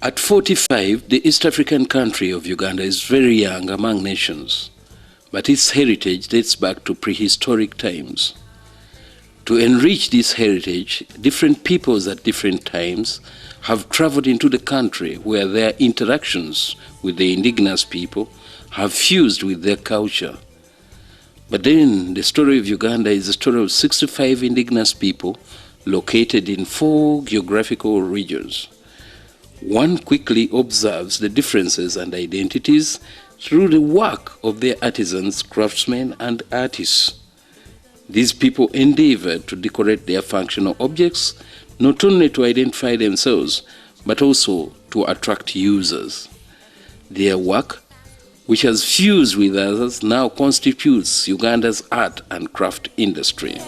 At 45, the East African country of Uganda is very young among nations, but its heritage dates back to prehistoric times. To enrich this heritage, different peoples at different times have traveled into the country where their interactions with the indigenous people have fused with their culture. But then the story of Uganda is the story of 65 indigenous people located in 4 geographical regions. One quickly observes the differences and identities through the work of their artisans, craftsmen, and artists. These people endeavored to decorate their functional objects, not only to identify themselves, but also to attract users. Their work, which has fused with others, now constitutes Uganda's art and craft industry.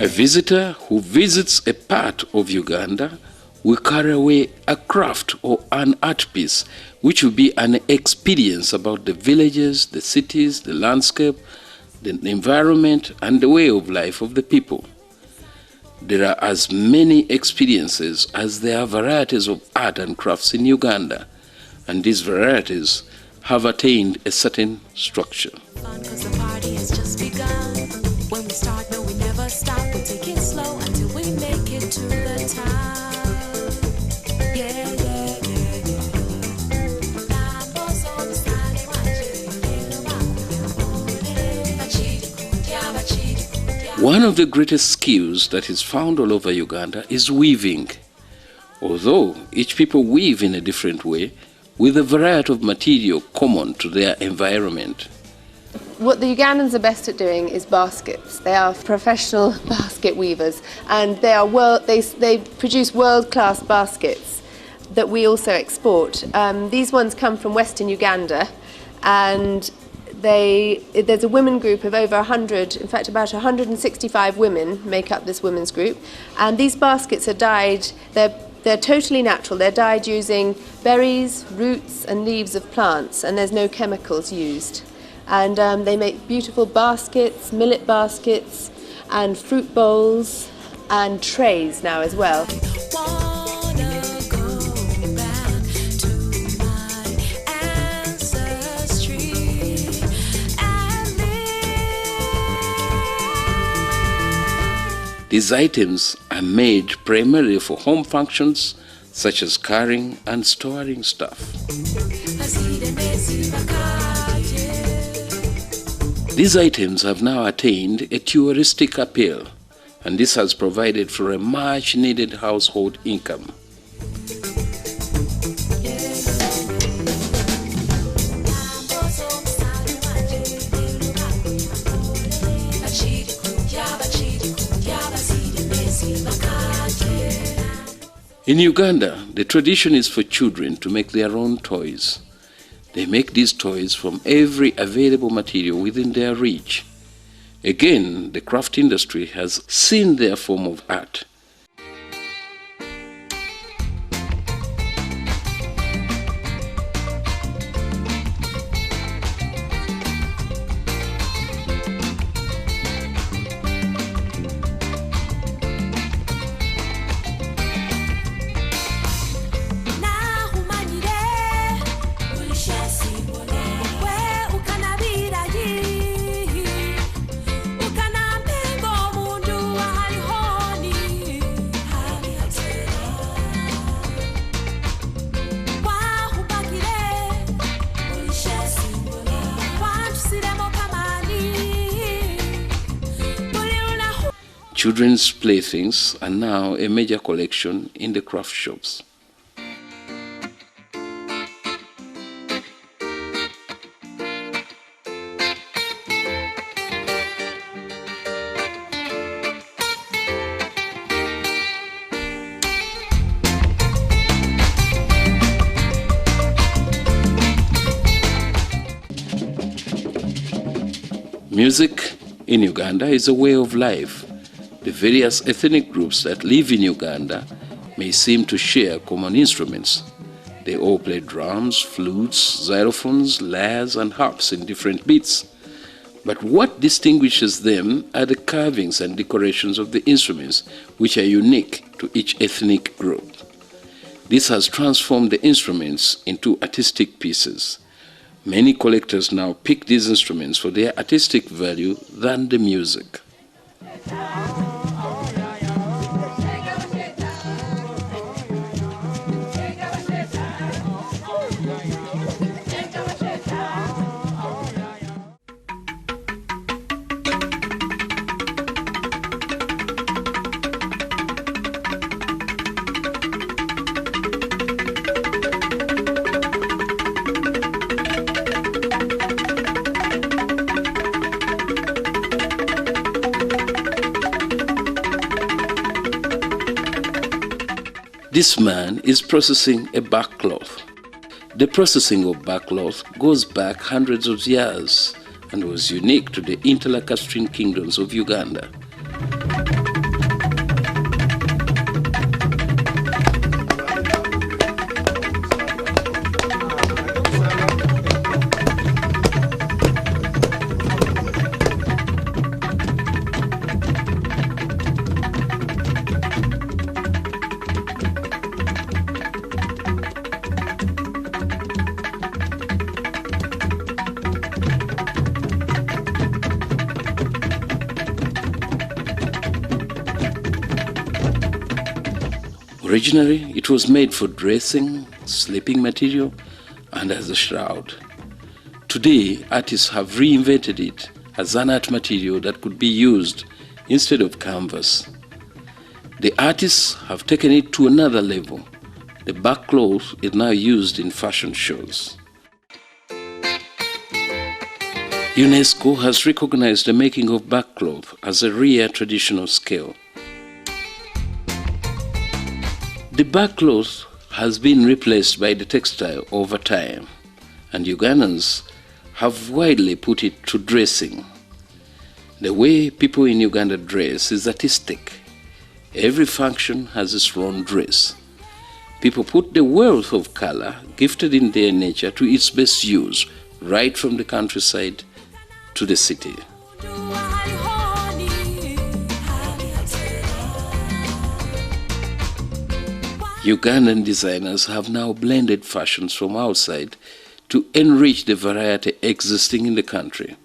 A visitor who visits a part of Uganda will carry away a craft or an art piece, which will be an experience about the villages, the cities, the landscape, the environment, and the way of life of the people. There are as many experiences as there are varieties of art and crafts in Uganda, and these varieties have attained a certain structure. When we start, no, we never stop. We take it slow until we make it to the top. Yeah, yeah, yeah. One of the greatest skills that is found all over Uganda is weaving. Although each people weave in a different way, with a variety of material common to their environment. What the Ugandans are best at doing is baskets. They are professional basket weavers, and they produce world-class baskets that we also export. These ones come from Western Uganda, and there's a women group of over 100, in fact about 165 women make up this women's group, and these baskets are dyed, they're totally natural. They're dyed using berries, roots and leaves of plants, and there's no chemicals used. And they make beautiful baskets, millet baskets, and fruit bowls, and trays now as well. These items are made primarily for home functions, such as carrying and storing stuff. These items have now attained a touristic appeal, and this has provided for a much-needed household income. In Uganda, the tradition is for children to make their own toys. They make these toys from every available material within their reach. Again, the craft industry has seen their form of art. Children's playthings are now a major collection in the craft shops. Music in Uganda is a way of life. The various ethnic groups that live in Uganda may seem to share common instruments. They all play drums, flutes, xylophones, lyres, and harps in different beats. But what distinguishes them are the carvings and decorations of the instruments, which are unique to each ethnic group. This has transformed the instruments into artistic pieces. Many collectors now pick these instruments for their artistic value than the music. This man is processing a backcloth. The processing of backcloth goes back hundreds of years and was unique to the interlacustrine kingdoms of Uganda. Originally, it was made for dressing, sleeping material, and as a shroud. Today, artists have reinvented it as an art material that could be used instead of canvas. The artists have taken it to another level. The backcloth is now used in fashion shows. UNESCO has recognized the making of backcloth as a rare traditional skill. The backcloth has been replaced by the textile over time, and Ugandans have widely put it to dressing. The way people in Uganda dress is artistic. Every function has its own dress. People put the wealth of color gifted in their nature to its best use, right from the countryside to the city. Ugandan designers have now blended fashions from outside to enrich the variety existing in the country.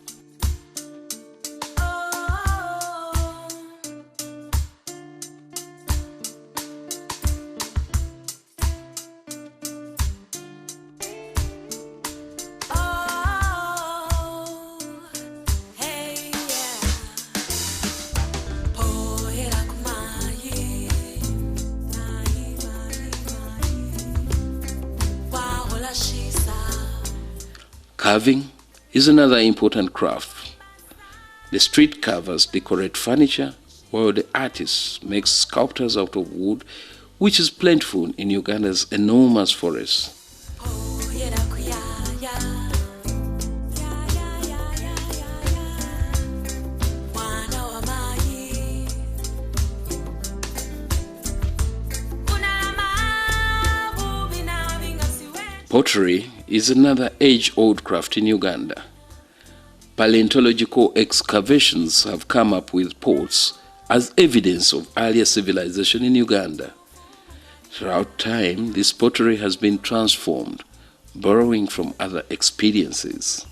Carving is another important craft. The street carvers decorate furniture, while the artists make sculptures out of wood, which is plentiful in Uganda's enormous forests. Pottery is another age-old craft in Uganda. Paleontological excavations have come up with pots as evidence of earlier civilization in Uganda. Throughout time, this pottery has been transformed, borrowing from other experiences.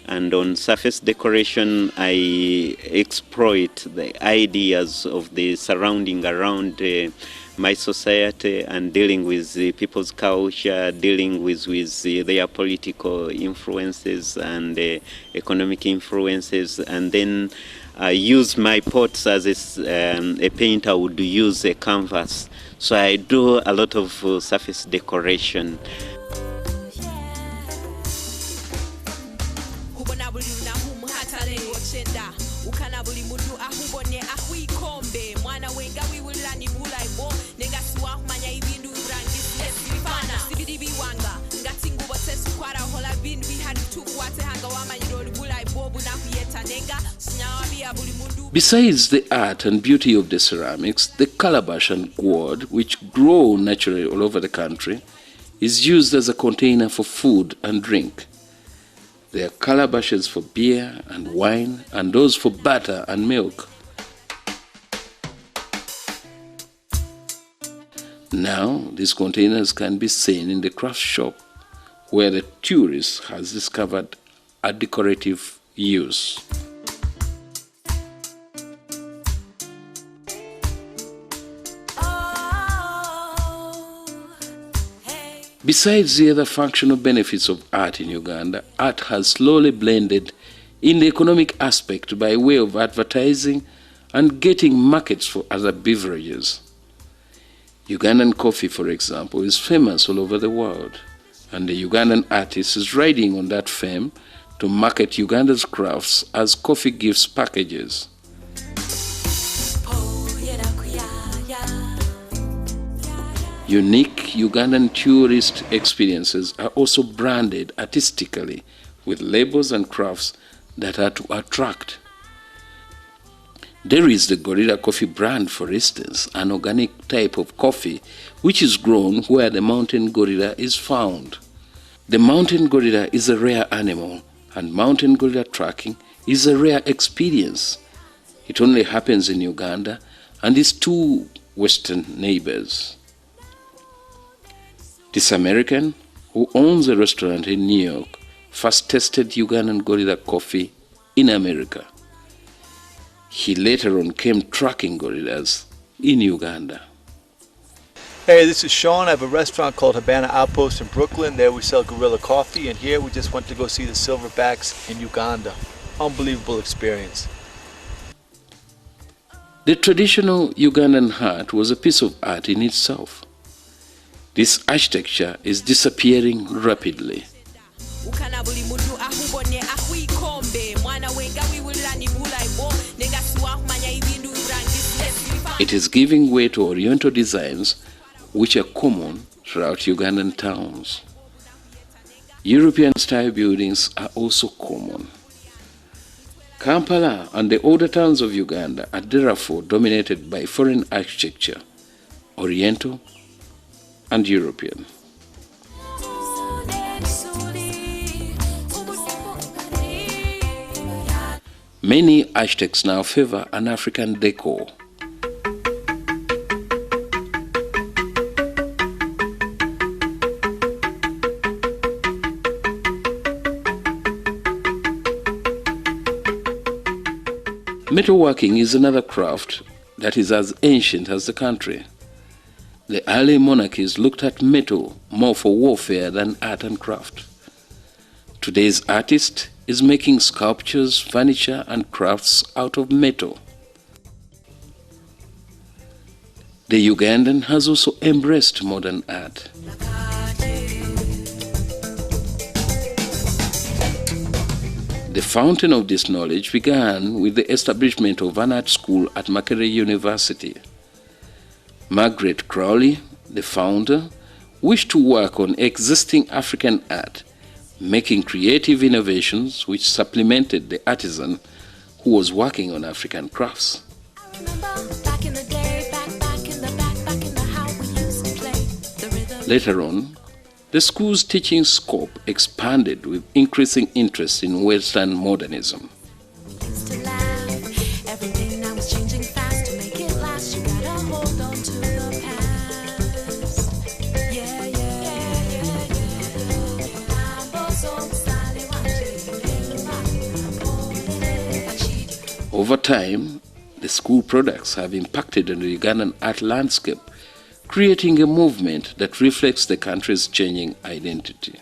And on surface decoration, I exploit the ideas of the surrounding around my society and dealing with people's culture, dealing with their political influences and economic influences, and then use my pots as a painter would use a canvas. So I do a lot of surface decoration. Besides the art and beauty of the ceramics, the calabash and gourd, which grow naturally all over the country, is used as a container for food and drink. There are calabashes for beer and wine, and those for butter and milk. Now, these containers can be seen in the craft shop where the tourist has discovered a decorative use. Besides the other functional benefits of art in Uganda, art has slowly blended in the economic aspect by way of advertising and getting markets for other beverages. Ugandan coffee, for example, is famous all over the world, and the Ugandan artist is riding on that fame to market Uganda's crafts as coffee gifts packages. Unique Ugandan tourist experiences are also branded artistically with labels and crafts that are to attract. There is the Gorilla Coffee brand, for instance, an organic type of coffee which is grown where the mountain gorilla is found. The mountain gorilla is a rare animal, and mountain gorilla tracking is a rare experience. It only happens in Uganda and its two western neighbors. This American, who owns a restaurant in New York, first tested Ugandan gorilla coffee in America. He later on came tracking gorillas in Uganda. Hey, this is Sean. I have a restaurant called Habana Outpost in Brooklyn. There we sell gorilla coffee, and here we just went to go see the silverbacks in Uganda. Unbelievable experience. The traditional Ugandan hut was a piece of art in itself. This architecture is disappearing rapidly. It is giving way to Oriental designs which are common throughout Ugandan towns. European-style buildings are also common. Kampala and the older towns of Uganda are therefore dominated by foreign architecture, Oriental and European. Many architects now favor an African decor. Metalworking is another craft that is as ancient as the country. The early monarchies looked at metal more for warfare than art and craft. Today's artist is making sculptures, furniture, and crafts out of metal. The Ugandan has also embraced modern art. The fountain of this knowledge began with the establishment of an art school at Makerere University. Margaret Crowley, the founder, wished to work on existing African art, making creative innovations which supplemented the artisan who was working on African crafts. Later on, the school's teaching scope expanded with increasing interest in Western modernism. Over time, the school products have impacted on the Ugandan art landscape, creating a movement that reflects the country's changing identity.